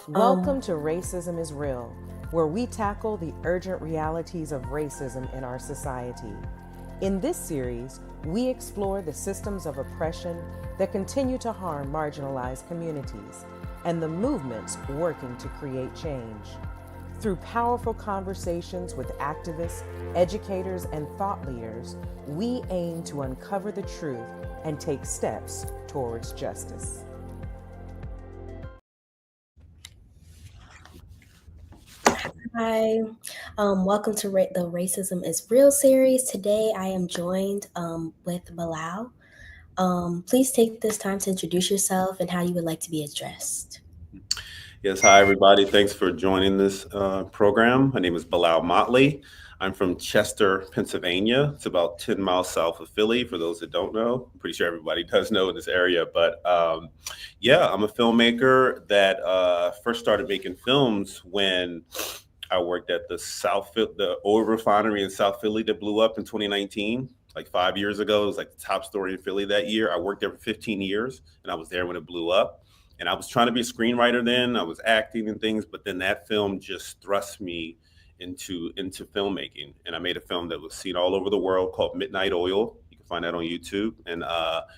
Welcome to Racism is Real, where we tackle the urgent realities of racism in our society. In this series, we explore the systems of oppression that continue to harm marginalized communities and the movements working to create change. Through powerful conversations with activists, educators, and thought leaders, we aim to uncover the truth and take steps towards justice. Hi, welcome to the Racism is Real series. Today I am joined with Bilal. Please take this time to introduce yourself and how you would like to be addressed. Yes, hi everybody. Thanks for joining this program. My name is Bilal Motley. I'm from Chester, Pennsylvania. It's about 10 miles south of Philly, for those that don't know. I'm pretty sure everybody does know in this area. But yeah, I'm a filmmaker that first started making films when I worked at the oil refinery in South Philly that blew up in 2019. Like 5 years ago, it was like the top story in Philly that year. I worked there for 15 years, and I was there when it blew up. And I was trying to be a screenwriter then. I was acting and things, but then that film just thrust me into filmmaking. And I made a film that was seen all over the world called Midnight Oil. You can find that on YouTube, and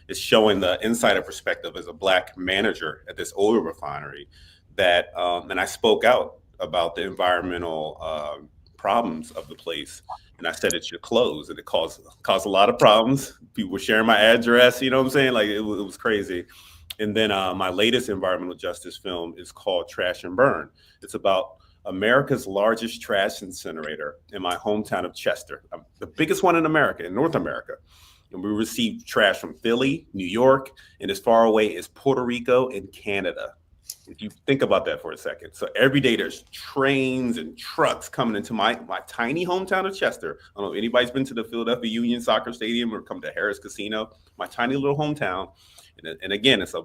it's showing the insider perspective as a black manager at this oil refinery. And I spoke out about the environmental problems of the place. And I said it should close, and it caused a lot of problems. People were sharing my address, you know what I'm saying? Like it was crazy. And then my latest environmental justice film is called Trash and Burn. It's about America's largest trash incinerator in my hometown of Chester, the biggest one in America, in North America. And we receive trash from Philly, New York, and as far away as Puerto Rico and Canada. If you think about that for a second. So every day there's trains and trucks coming into my tiny hometown of Chester. I don't know if anybody's been to the Philadelphia Union Soccer Stadium or come to Harris Casino, my tiny little hometown. And again, it's a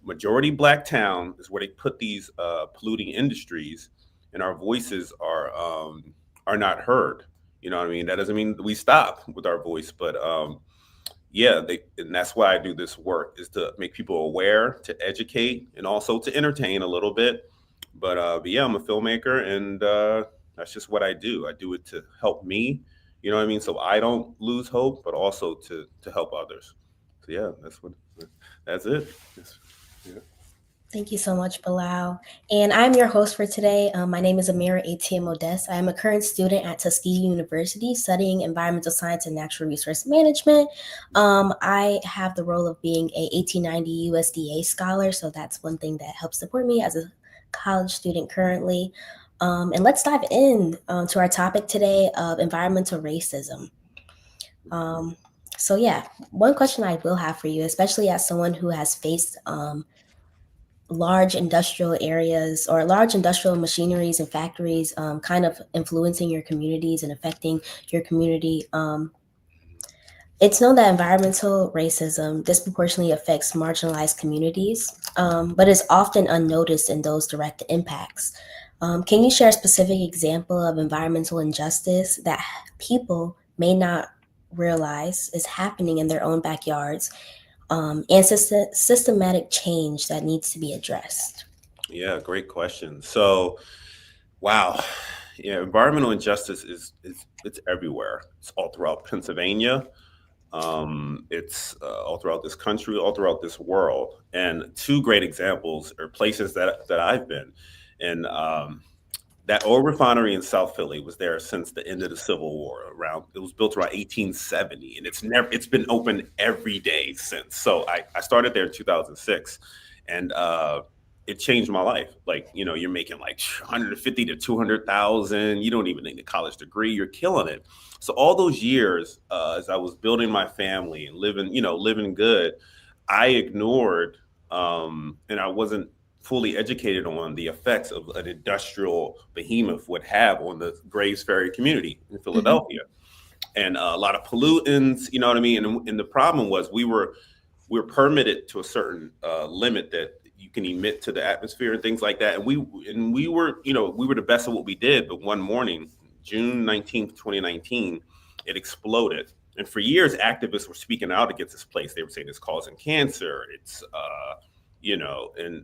majority black town is where they put these polluting industries, and our voices are not heard. You know what I mean? That doesn't mean we stop with our voice, but yeah, and that's why I do this work, is to make people aware, to educate, and also to entertain a little bit. But yeah, I'm a filmmaker, and that's just what I do. I do it to help me, you know what I mean, so I don't lose hope, but also to help others. So yeah, that's it. Yeah. Thank you so much, Bilal. And I'm your host for today. My name is Amira ATM Modest. I am a current student at Tuskegee University studying environmental science and natural resource management. I have the role of being a 1890 USDA scholar, so that's one thing that helps support me as a college student currently. And let's dive in to our topic today of environmental racism. Um, so yeah, one question I will have for you, especially as someone who has faced large industrial areas or large industrial machineries and factories kind of influencing your communities and affecting your community. It's known that environmental racism disproportionately affects marginalized communities, but is often unnoticed in those direct impacts. Can you share a specific example of environmental injustice that people may not realize is happening in their own backyards, and systematic change that needs to be addressed? Yeah, great question. So, wow, yeah, environmental injustice is it's everywhere. It's all throughout Pennsylvania. It's all throughout this country, all throughout this world. And two great examples are places that I've been. And that oil refinery in South Philly was there since the end of the Civil War. It was built around 1870, and it's been open every day since. So I started there in 2006, and it changed my life. Like, you're making like 150 to 200,000. You don't even need a college degree. You're killing it. So all those years, as I was building my family and living good, I ignored, and I wasn't fully educated on the effects of an industrial behemoth would have on the Graves Ferry community in Mhm. Philadelphia, and a lot of pollutants. You know what I mean? And the problem was we were permitted to a certain limit that you can emit to the atmosphere and things like that. And we were we were the best at what we did. But one morning, June 19th, 2019, it exploded. And for years, activists were speaking out against this place. They were saying it's causing cancer. It's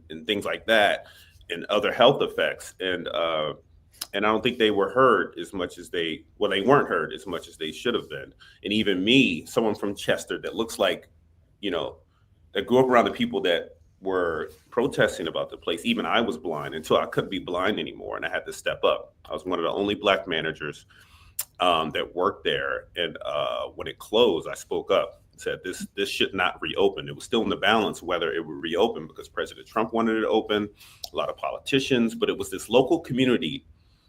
and things like that. and other health effects. And I don't think they were heard as much as they weren't heard as much as they should have been. And even me, someone from Chester that looks like, you know, that grew up around the people that were protesting about the place. Even I was blind until I couldn't be blind anymore, and I had to step up. I was one of the only Black managers that worked there, and when it closed, I spoke up and said this should not reopen. It was still in the balance whether it would reopen because President Trump wanted it to open, a lot of politicians, but it was this local community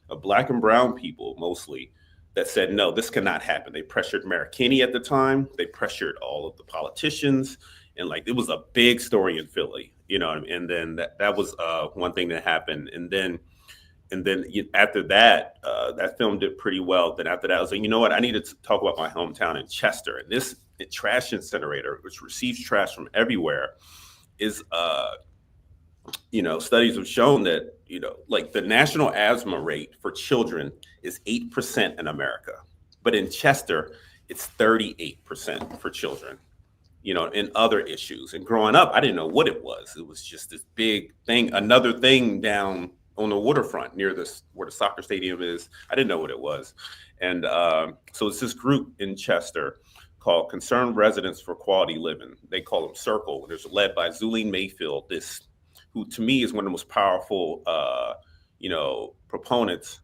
of Black and brown people mostly that said, no, this cannot happen. They pressured Mayor Kinney at the time. They pressured all of the politicians. And like, it was a big story in Philly, you know, and then that was one thing that happened. And then after that, that film did pretty well. Then after that, I was like, you know what? I needed to talk about my hometown in Chester. And this trash incinerator, which receives trash from everywhere, is studies have shown that, like the national asthma rate for children is 8% in America, but in Chester, it's 38% for children, and other issues. And growing up, I didn't know what it was. It was just this big thing, another thing down on the waterfront near where the soccer stadium is. I didn't know what it was. And so it's this group in Chester called Concerned Residents for Quality Living. They call them Circle. And it's led by Zuline Mayfield, who to me is one of the most powerful, proponents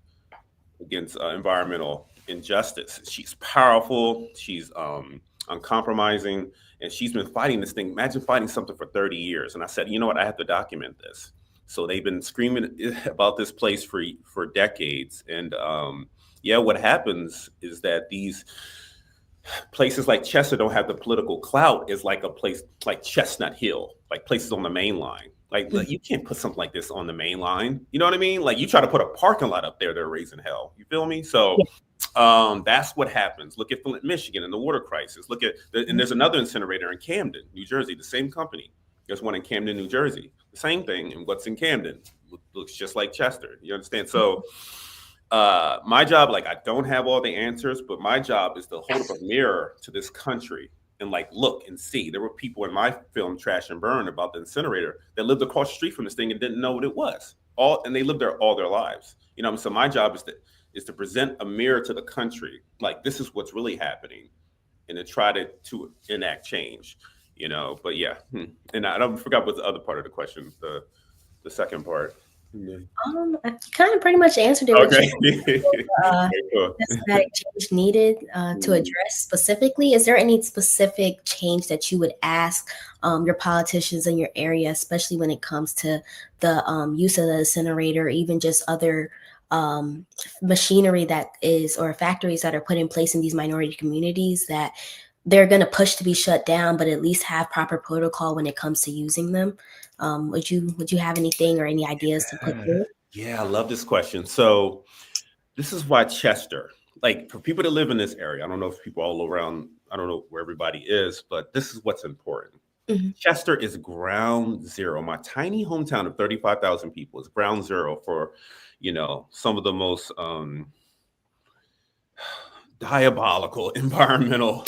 against environmental injustice. She's powerful. She's uncompromising. And she's been fighting this thing. Imagine fighting something for 30 years. And I said, you know what? I have to document this. So they've been screaming about this place for decades. And what happens is that these places like Chester don't have the political clout as like a place like Chestnut Hill, like places on the main line. Like you can't put something like this on the main line. You know what I mean? Like you try to put a parking lot up there, they're raising hell. You feel me? So that's what happens. Look at Flint, Michigan and the water crisis. And there's another incinerator in Camden, New Jersey, the same company. There's one in Camden, New Jersey. The same thing. And what's in Camden looks just like Chester. You understand? So my job, like I don't have all the answers, but my job is to hold up a mirror to this country and like look and see. There were people in my film Trash and Burn about the incinerator that lived across the street from this thing and didn't know what it was. And they lived there all their lives. So my job is to present a mirror to the country, like this is what's really happening, and to try to enact change. But yeah, and I forgot what the other part of the question, the second part. I kind of pretty much answered it. Okay. Systematic change needed to address specifically. Is there any specific change that you would ask your politicians in your area, especially when it comes to the use of the incinerator, or even just other machinery or factories that are put in place in these minority communities that they're going to push to be shut down, but at least have proper protocol when it comes to using them? Would you have anything or any ideas to put through? Yeah, I love this question. So this is why Chester, like for people that live in this area, I don't know if people all around, I don't know where everybody is, but this is what's important. Mm-hmm. Chester is ground zero. My tiny hometown of 35,000 people is ground zero for, some of the most diabolical environmental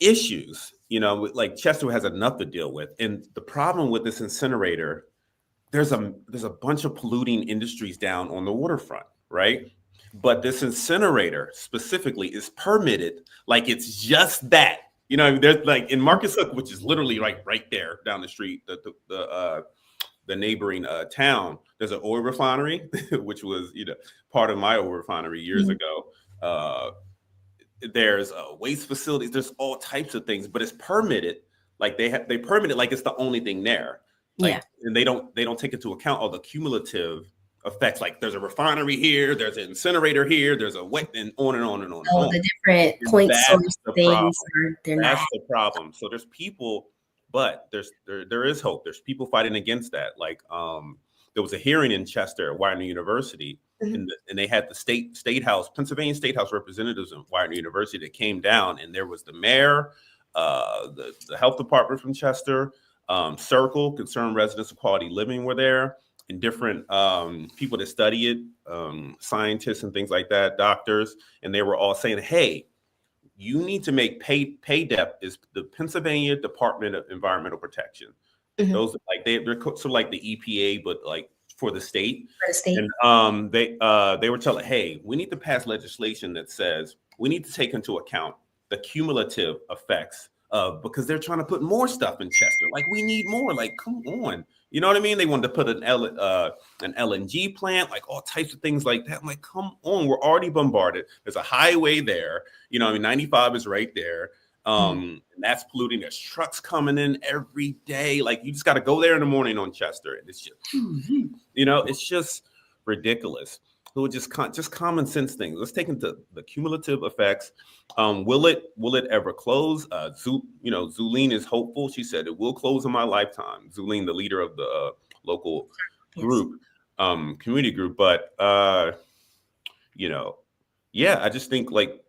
issues. Like Chester has enough to deal with. And the problem with this incinerator, there's a bunch of polluting industries down on the waterfront, right? But this incinerator specifically is permitted like it's just that. There's like in Marcus Hook, which is literally right there down the street, the neighboring town, there's an oil refinery, which was part of my oil refinery years ago. There's waste facilities. There's all types of things, but it's permitted. Like they permit it like it's the only thing there. And they don't take into account all the cumulative effects. Like there's a refinery here, there's an incinerator here, there's a wet, and on and on and on. Oh, the different point source things. That's the problem. So there's people, but there is hope. There's people fighting against that. Like there was a hearing in Chester at Widener University. And they had the state house, Pennsylvania State House representatives of Widener University that came down, and there was the mayor, the health department from Chester, Circle, Concerned Residents of Quality Living were there, and different people that study it, scientists and things like that, doctors, and they were all saying, hey, you need to make PAYDEP is the Pennsylvania Department of Environmental Protection. Those they're sort of like the EPA, but like for the state. For the state. And they were telling, hey, we need to pass legislation that says we need to take into account the cumulative effects of, because they're trying to put more stuff in Chester. Like, we need more. Like, come on. You know what I mean? They wanted to put an LNG plant, like all types of things like that. I'm like, come on, we're already bombarded. There's a highway there. You know, I mean, 95 is right there. And that's polluting. There's trucks coming in every day. Like, you just got to go there in the morning on Chester, and it's just, you know, it's just ridiculous. So just common sense things. Let's take into the cumulative effects. Will it ever close? Zulene is hopeful. She said it will close in my lifetime. Zulene, the leader of the local group, community group. But I just think, like,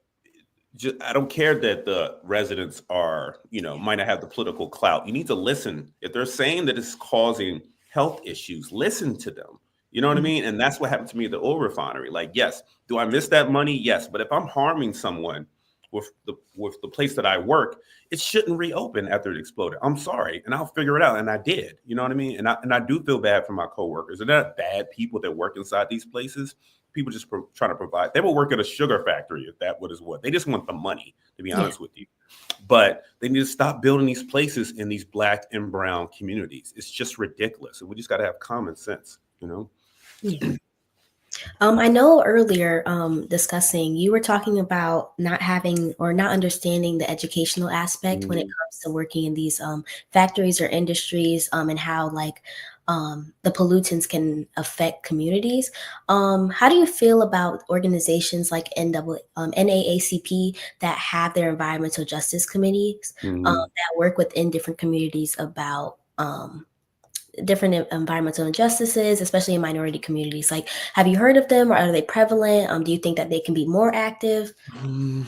I don't care that the residents are, might not have the political clout. You need to listen. If they're saying that it's causing health issues, listen to them. You know what I mean? And that's what happened to me at the oil refinery. Like, yes, do I miss that money? Yes. But if I'm harming someone with the place that I work, it shouldn't reopen after it exploded. I'm sorry. And I'll figure it out. And I did. You know what I mean? And I do feel bad for my coworkers. They're not bad people that work inside these places. People just trying to provide. They will work at a sugar factory if that is what. They just want the money, to be honest with you. But they need to stop building these places in these Black and brown communities. It's just ridiculous. And we just got to have common sense, I know earlier discussing, you were talking about not having or not understanding the educational aspect when it comes to working in these factories or industries, and how the pollutants can affect communities. How do you feel about organizations like NAACP that have their environmental justice committees that work within different communities about different environmental injustices, especially in minority communities? Like, have you heard of them, or are they prevalent? Do you think that they can be more active? I'm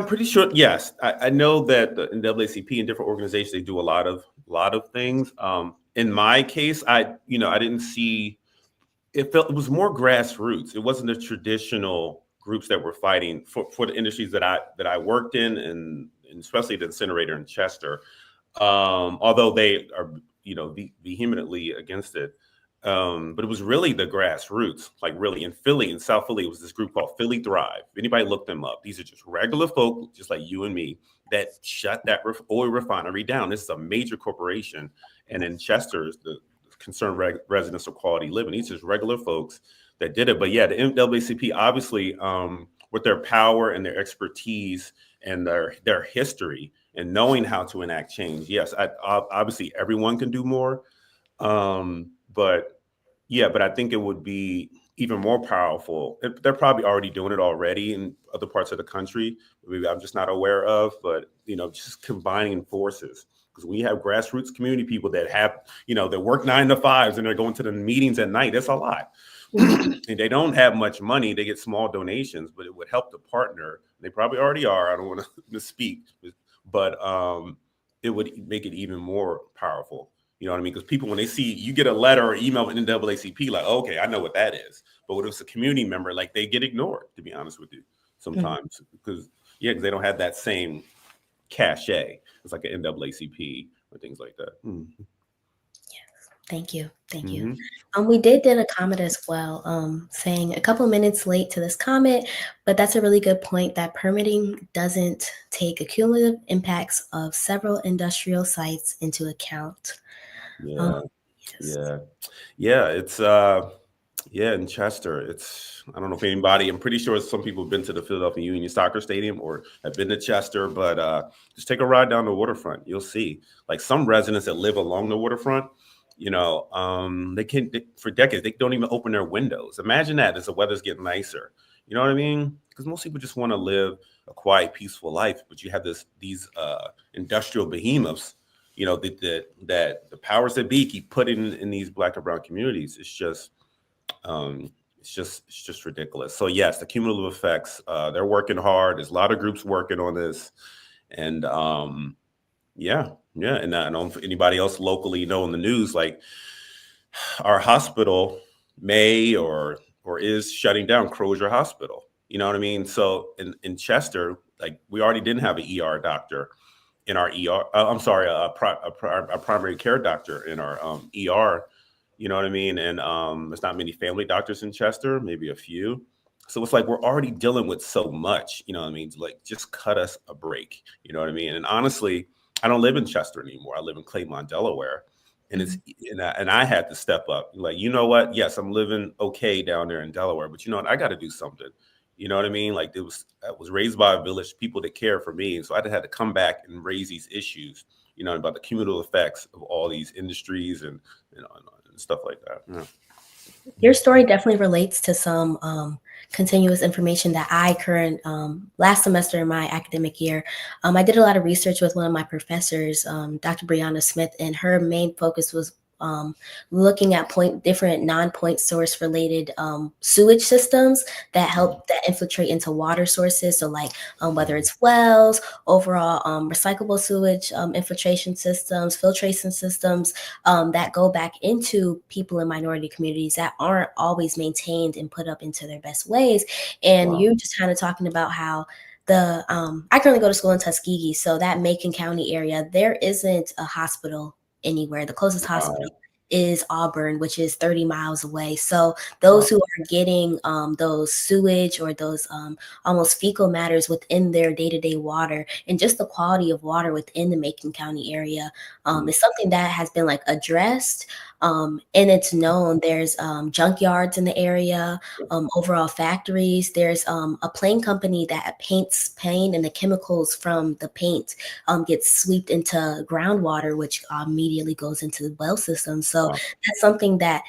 pretty sure. Yes, I know that the NAACP and different organizations, they do a lot of things. In my case, I didn't see. It was more grassroots. It wasn't the traditional groups that were fighting for the industries that I worked in, and especially the incinerator in Chester. Although they are, vehemently against it. But it was really the grassroots, like really in Philly, in South Philly, it was this group called Philly Thrive. If anybody looked them up, these are just regular folk, just like you and me, that shut that oil refinery down. This is a major corporation. And in Chester, the concerned residents of quality living, these are just regular folks that did it. But yeah, the NAACP, obviously, with their power and their expertise and their history and knowing how to enact change. Yes, obviously everyone can do more. But I think it would be even more powerful. They're probably already doing it already in other parts of the country. Maybe I'm just not aware of, but just combining forces. Because we have grassroots community people that have, that work 9 to 5s and they're going to the meetings at night. That's a lot. And they don't have much money. They get small donations, but it would help to partner. They probably already are. I don't want to misspeak, but it would make it even more powerful. You know what I mean? Because people, when they see you get a letter or email in NAACP, like, okay, I know what that is. But when it's a community member, like, they get ignored, to be honest with you, sometimes. Because they don't have that same cachet. It's like an NAACP or things like that. Thank you. We did a comment as well, saying a couple minutes late to this comment, but that's a really good point, that permitting doesn't take cumulative impacts of several industrial sites into account. It's in Chester. I don't know if anybody, I'm pretty sure some people have been to the Philadelphia Union Soccer Stadium or have been to Chester, but just take a ride down the waterfront. You'll see, like, some residents that live along the waterfront, for decades, they don't even open their windows. Imagine that as the weather's getting nicer. You know what I mean? Because most people just want to live a quiet, peaceful life, but you have these industrial behemoths, that the powers that be keep putting in these Black and brown communities. It's just ridiculous. So yes, the cumulative effects, they're working hard. There's a lot of groups working on this. And and I don't know if anybody else locally know in the news, like, our hospital may or is shutting down, Crozier Hospital. You know what I mean? So in Chester, like, we already didn't have an ER doctor. in our ER. I'm sorry, a primary care doctor in our ER. You know what I mean? And there's not many family doctors in Chester, maybe a few. So it's like we're already dealing with so much. You know what I mean? Like just cut us a break. You know what I mean? And honestly, I don't live in Chester anymore. I live in Claymont, Delaware, and Mhm. it's and I had to step up. Like, you know what? Yes, I'm living okay down there in Delaware, but you know what? I got to do something. You know what I mean? Like I was raised by a village, people that care for me, and so I had to come back and raise these issues. You know, about the cumulative effects of all these industries and you know and stuff like that. Yeah. Your story definitely relates to some continuous information that I current last semester in my academic year. I did a lot of research with one of my professors, Dr. Brianna Smith, and her main focus was looking at different non-point source related sewage systems that help that infiltrate into water sources. So like whether it's wells, overall recyclable sewage infiltration systems, filtration systems that go back into people in minority communities that aren't always maintained and put up into their best ways. And Wow. you just kind of talking about how I currently go to school in Tuskegee, so that Macon County area, there isn't a hospital anywhere. The closest hospital Wow. is Auburn, which is 30 miles away. So Wow. those who are getting those sewage or those almost fecal matters within their day-to-day water and just the quality of water within the Macon County area Mm, is something that has been like addressed. And it's known there's junkyards in the area, overall factories. There's a paint company that paints paint, and the chemicals from the paint gets swept into groundwater, which immediately goes into the well system. So wow. that's something that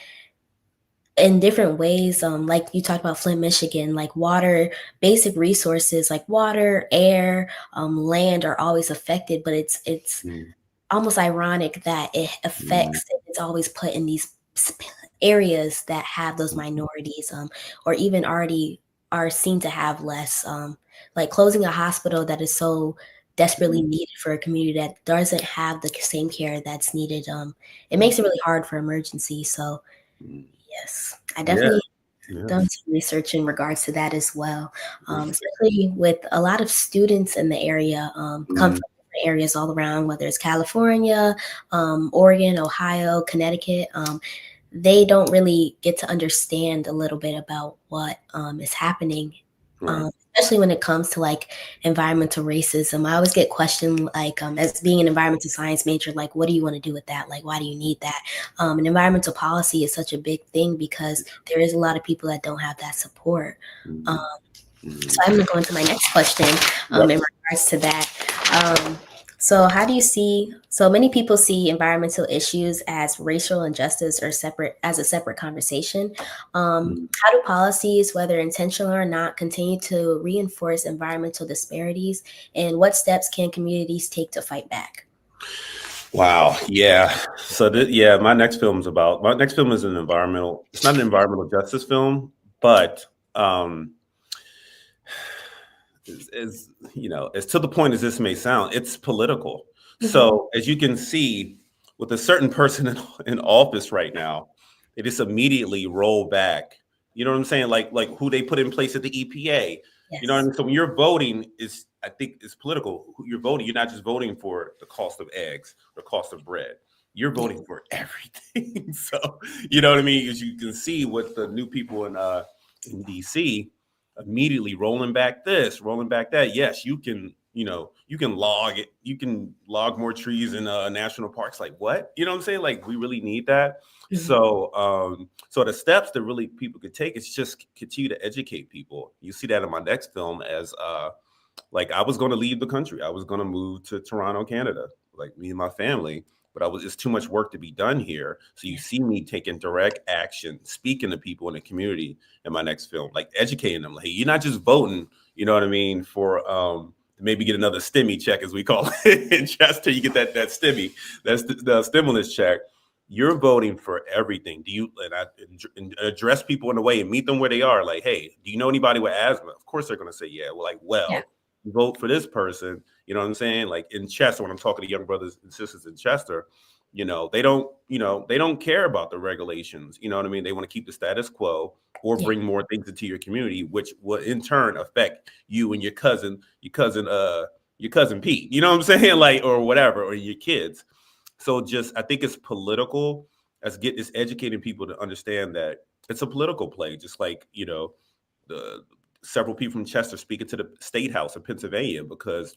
in different ways, like you talked about Flint, Michigan, like water, basic resources like water, air, land are always affected, but it's Mm, almost ironic that it mm, affects, it's always put in these areas that have those mm, minorities, or even already are seen to have less, like closing a hospital that is so desperately mm, needed for a community that doesn't have the same care that's needed. It mm, makes it really hard for emergency. So mm. yes, I Yeah. definitely Yeah. done some research in regards to that as well, Mm, especially with a lot of students in the area come from mm, different areas all around, whether it's California, Oregon, Ohio, Connecticut. They don't really get to understand a little bit about what is happening, right. especially when it comes to like environmental racism. I always get questioned, like, as being an environmental science major, like, what do you want to do with that? Like, why do you need that? And environmental policy is such a big thing because there is a lot of people that don't have that support. Um, Mm, so mm. I'm going to go into my next question in Yep. regards to that. Um, so how do you see, so many people see environmental issues as racial injustice or separate, as a separate conversation. Mm. How do policies, whether intentional or not, continue to reinforce environmental disparities? And what steps can communities take to fight back? Wow. Yeah. So yeah, my next film is an environmental. It's not an environmental justice film, but as you know, as to the point as this may sound, it's political. Mhm. So as you can see, with a certain person in office right now, they just immediately roll back. You know what I'm saying? Like who they put in place at the EPA. You know what I Yes. mean? So when you're voting, is I think it's political. Who you're voting, you're not just voting for the cost of eggs or cost of bread. You're Yeah. voting for everything. So you know what I mean? As you can see with the new people in DC, immediately rolling back this, rolling back that. Yes, you can, you know, you can log it, you can log more trees in national parks. Like what? You know what I'm saying? Like we really need that. Mhm. So the steps that really people could take is just continue to educate people. You see that in my next film as like I was going to leave the country. I was going to move to Toronto, Canada, like me and my family. But it's too much work to be done here. So you Yeah. see me taking direct action, speaking to people in the community in my next film, like educating them. Like, hey, you're not just voting, you know what I mean, for to maybe get another stimmy check, as we call it in Chester. You get that stimmy, that's the stimulus check. You're voting for everything. Do you and address people in a way and meet them where they are? Like, hey, do you know anybody with asthma? Of course they're going to say, yeah. Well, like, Yeah. well, vote for this person. You know what I'm saying? Like in Chester, when I'm talking to young brothers and sisters in Chester, they don't care about the regulations. You know what I mean? They want to keep the status quo or Yeah. bring more things into your community, which will in turn affect you and your cousin, your cousin Pete, you know what I'm saying? Like, or whatever, or your kids. So just, I think it's political is educating people to understand that it's a political play, just like, the several people from Chester speaking to the state house of Pennsylvania, because,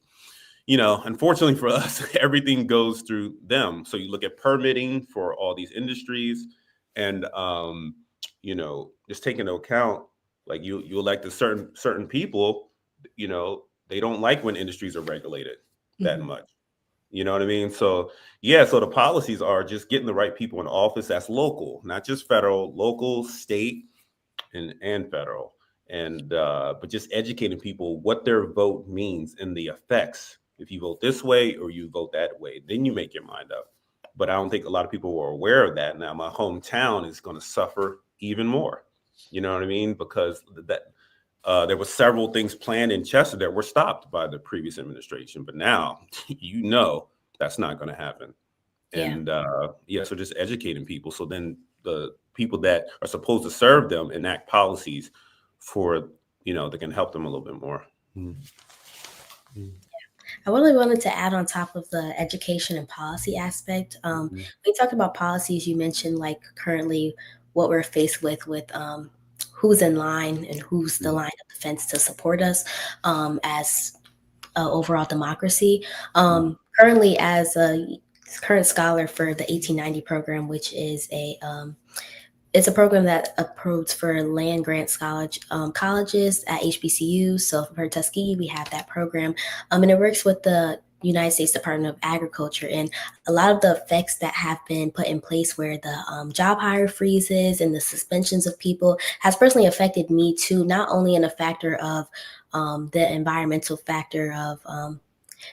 unfortunately for us, everything goes through them. So you look at permitting for all these industries, and just take into account, like, you elect a certain people, they don't like when industries are regulated that Mhm. much. You know what I mean? So yeah, so the policies are just getting the right people in office that's local, not just federal, local, state, and federal. And but just educating people what their vote means and the effects. If you vote this way or you vote that way, then you make your mind up. But I don't think a lot of people were aware of that. Now my hometown is going to suffer even more. You know what I mean? Because there were several things planned in Chester that were stopped by the previous administration, but now that's not going to happen. Yeah. And yeah, so just educating people, so then the people that are supposed to serve them enact policies for that can help them a little bit more. I really wanted to add on top of the education and policy aspect. Mhm. We talked about policies. You mentioned like currently what we're faced with who's in line and who's the line of defense to support us as overall democracy. Currently, as a current scholar for the 1890 program, which is it's a program that approves for land grant colleges at HBCUs. So for Tuskegee, we have that program, and it works with the United States Department of Agriculture. And a lot of the effects that have been put in place, where the job hire freezes and the suspensions of people, has personally affected me too. Not only in a factor of the environmental factor of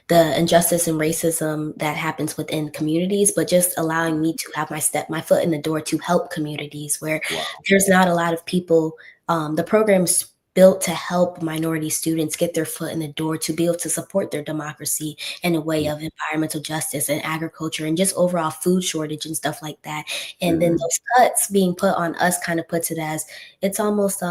the injustice and racism that happens within communities, but just allowing me to have my foot in the door to help communities where Wow. there's not a lot of people. The program's built to help minority students get their foot in the door to be able to support their democracy in a way of environmental justice and agriculture and just overall food shortage and stuff like that. And then Mhm. those cuts being put on us kind of puts it as it's almost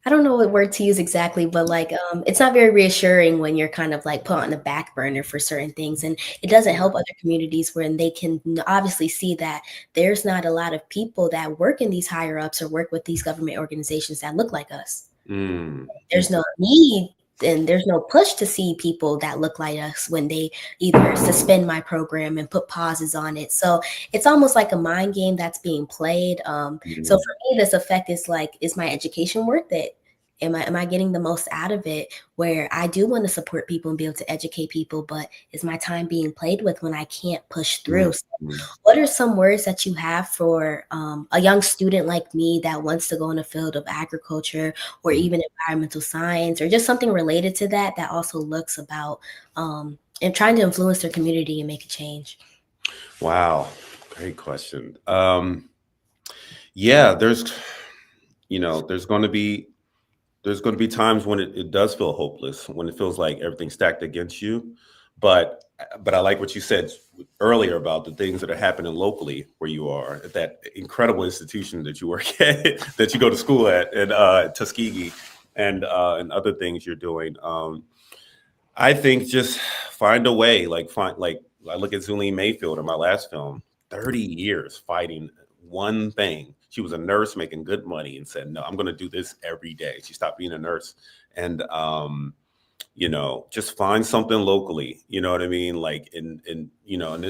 I don't know what word to use exactly, but like it's not very reassuring when you're kind of like put on the back burner for certain things, and it doesn't help other communities when they can obviously see that there's not a lot of people that work in these higher ups or work with these government organizations that look like us. There's no Exactly. need and there's no push to see people that look like us when they either suspend my program and put pauses on it. So it's almost like a mind game that's being played. So Mhm. for me, this effect is like, is my education worth it? Am I getting the most out of it? Where I do want to support people and be able to educate people, but is my time being played with when I can't push through? Mhm. What are some words that you have for a young student like me that wants to go in the field of agriculture or Mhm. even environmental science or just something related to that that also looks about and trying to influence their community and make a change? Wow, great question. Yeah, there's going to be times when it does feel hopeless, when it feels like everything's stacked against you. But I like what you said earlier about the things that are happening locally where you are at that incredible institution that you work at, that you go to school at, and Tuskegee, and other things you're doing. I think just find a way. Like I look at Zuline Mayfield in my last film, 30 years fighting one thing. She was a nurse making good money and said, "No, I'm going to do this every day." She stopped being a nurse, and just find something locally. You know what I mean? Like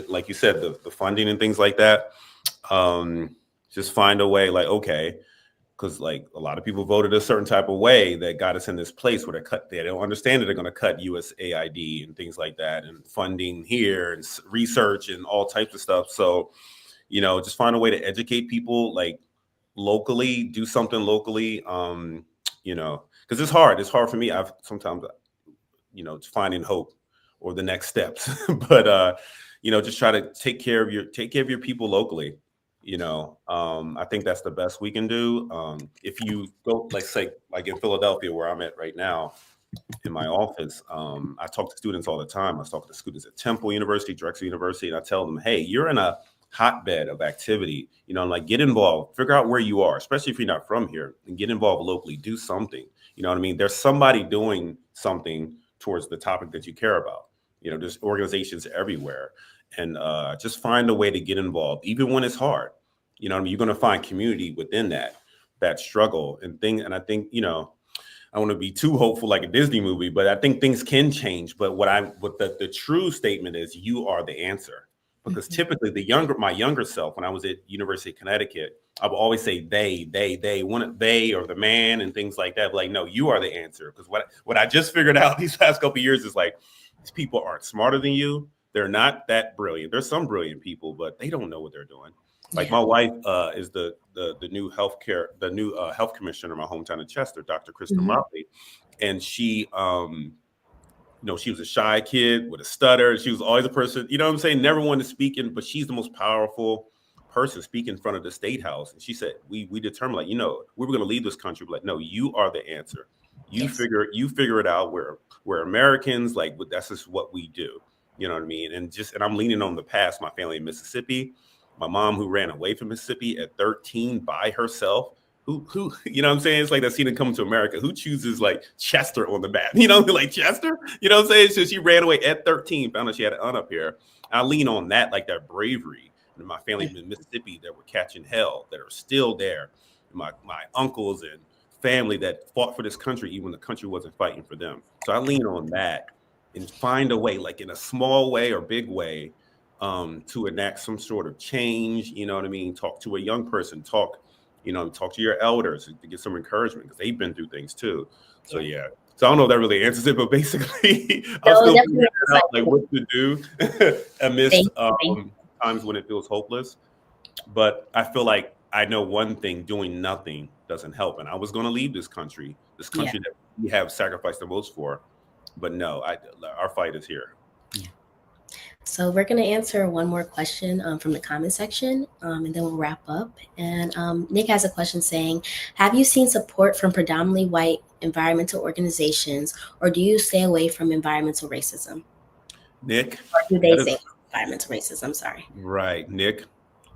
like you said, the funding and things like that. Just find a way. Like, okay, because like a lot of people voted a certain type of way that got us in this place where they don't understand that they're going to cut USAID and things like that, and funding here and research and all types of stuff. So just find a way to educate people, like, locally, do something locally. Because it's hard for me. I've sometimes finding hope or the next steps. But just try to take care of your people locally. I think that's the best we can do. If you go, like, say, like in Philadelphia, where I'm at right now in my office, I talk to students all the time. I talk to students at Temple University, Drexel University, and I tell them, hey, you're in a hotbed of activity. Like, get involved, figure out where you are, especially if you're not from here, and get involved locally. Do something. You know what I mean? There's somebody doing something towards the topic that you care about. There's organizations everywhere, and just find a way to get involved, even when it's hard. You're going to find community within that struggle and thing. And I think, I want to be too hopeful like a Disney movie, but I think things can change. But what the true statement is, you are the answer. Because typically my younger self, when I was at University of Connecticut, I would always say they or the man and things like that. But like, no, you are the answer. Because what I just figured out these last couple of years is like, these people aren't smarter than you. They're not that brilliant. There's some brilliant people, but they don't know what they're doing. Like my wife is the new health commissioner in my hometown of Chester, Dr. Krista Motley, and she she was a shy kid with a stutter. She was always a person, never wanted to speak in, but she's the most powerful person speaking in front of the State House. And she said, we determined, like, we were going to leave this country, but like, no, you are the answer. You figure it out. We're Americans, like, that's just what we do. You know what I mean? And I'm leaning on the past, my family in Mississippi, my mom who ran away from Mississippi at 13 by herself. Who, it's like that scene in Coming to America. Who chooses like Chester on the map? Like Chester, So she ran away at 13, found out she had an aunt up here. I lean on that, like that bravery. And my family in Mississippi that were catching hell, that are still there. My uncles and family that fought for this country, even when the country wasn't fighting for them. So I lean on that and find a way, like in a small way or big way, to enact some sort of change. Talk to a young person, talk to your elders to get some encouragement, because they've been through things too. So yeah. So I don't know if that really answers it, but basically I'm still figuring out like what to do amidst times when it feels hopeless. But I feel like I know one thing: doing nothing doesn't help. And I was going to leave this country that we have sacrificed the most for. But no, our fight is here. So we're going to answer one more question from the comment section, and then we'll wrap up. And Nick has a question saying, have you seen support from predominantly white environmental organizations, or do you stay away from environmental racism? Nick? Or do they say environmental racism? Sorry. Right, Nick.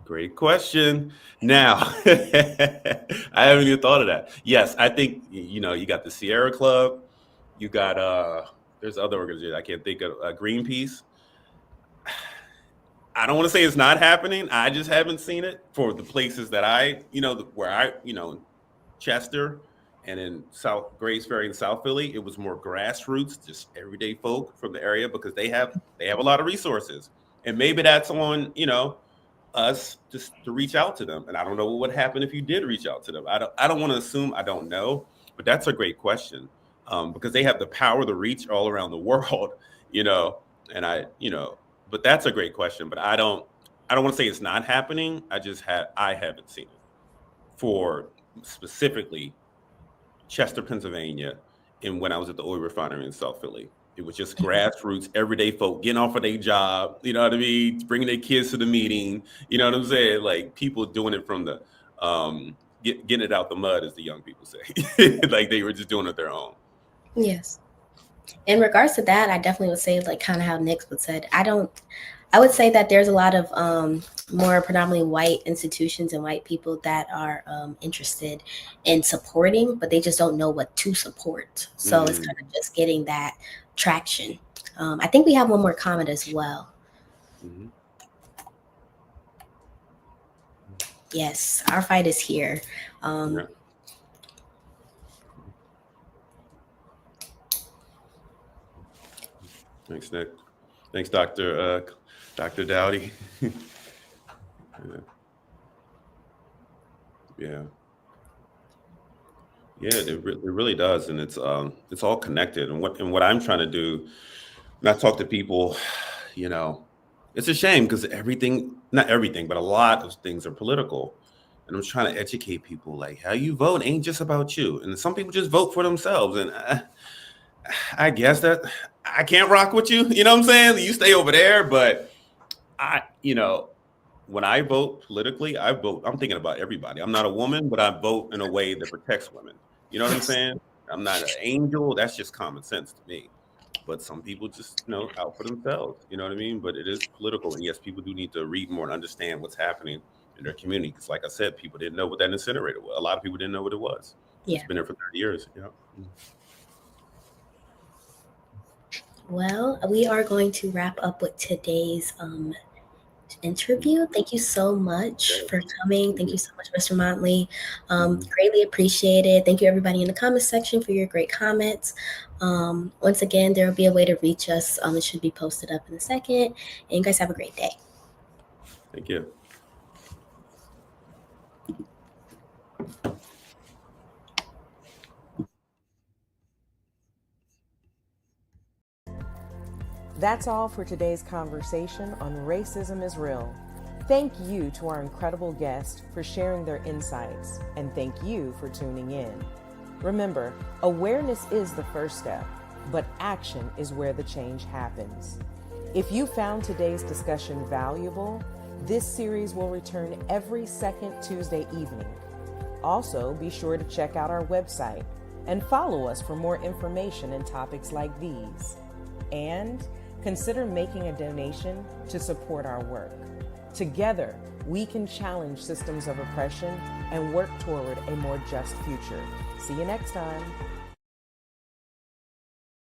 Great question. Now, I haven't even thought of that. Yes, I think, you got the Sierra Club. You got, there's other organizations I can't think of, Greenpeace. I don't want to say it's not happening. I just haven't seen it for the places that Chester and in South Grace Ferry and South Philly, it was more grassroots, just everyday folk from the area, because they have a lot of resources. And maybe that's on, us just to reach out to them. And I don't know what would happen if you did reach out to them. I don't want to assume, I don't know, but that's a great question. Because they have the power, the reach all around the world, and but that's a great question. But I don't want to say it's not happening. I haven't seen it for specifically Chester, Pennsylvania, and when I was at the oil refinery in South Philly. It was just grassroots, everyday folk getting off of their job, you know what I mean? Bringing their kids to the meeting, you know what I'm saying? Like people doing it from the, getting it out the mud, as the young people say. Like they were just doing it their own. Yes. In regards to that, I definitely would say, like kind of how Nick would said, I would say that there's a lot of more predominantly white institutions and white people that are interested in supporting, but they just don't know what to support. So it's kind of just getting that traction. I think we have one more comment as well. Yes, our fight is here. Thanks, Nick. Thanks, Dr. Dowdy. Yeah, it really does, and it's all connected. And what I'm trying to do, when I talk to people, it's a shame because not everything, but a lot of things are political. And I'm trying to educate people, like how you vote ain't just about you. And some people just vote for themselves. And I guess that I can't rock with you. You know what I'm saying? You stay over there. But when I vote politically, I'm thinking about everybody. I'm not a woman, but I vote in a way that protects women. You know what I'm saying? I'm not an angel. That's just common sense to me. But some people just, out for themselves. You know what I mean? But it is political. And yes, people do need to read more and understand what's happening in their community. Because like I said, people didn't know what that incinerator was. A lot of people didn't know what it was. Yeah. It's been there for 30 years. Well, we are going to wrap up with today's interview. Thank you so much for coming. Thank you so much, Mr. Motley. Greatly appreciated. Thank you, everybody in the comments section, for your great comments. Once again, there will be a way to reach us. It should be posted up in a second. And you guys have a great day. Thank you. That's all for today's conversation on Racism is Real. Thank you to our incredible guests for sharing their insights, and thank you for tuning in. Remember, awareness is the first step, but action is where the change happens. If you found today's discussion valuable, this series will return every second Tuesday evening. Also, be sure to check out our website and follow us for more information and topics like these. And consider making a donation to support our work. Together, we can challenge systems of oppression and work toward a more just future. See you next time.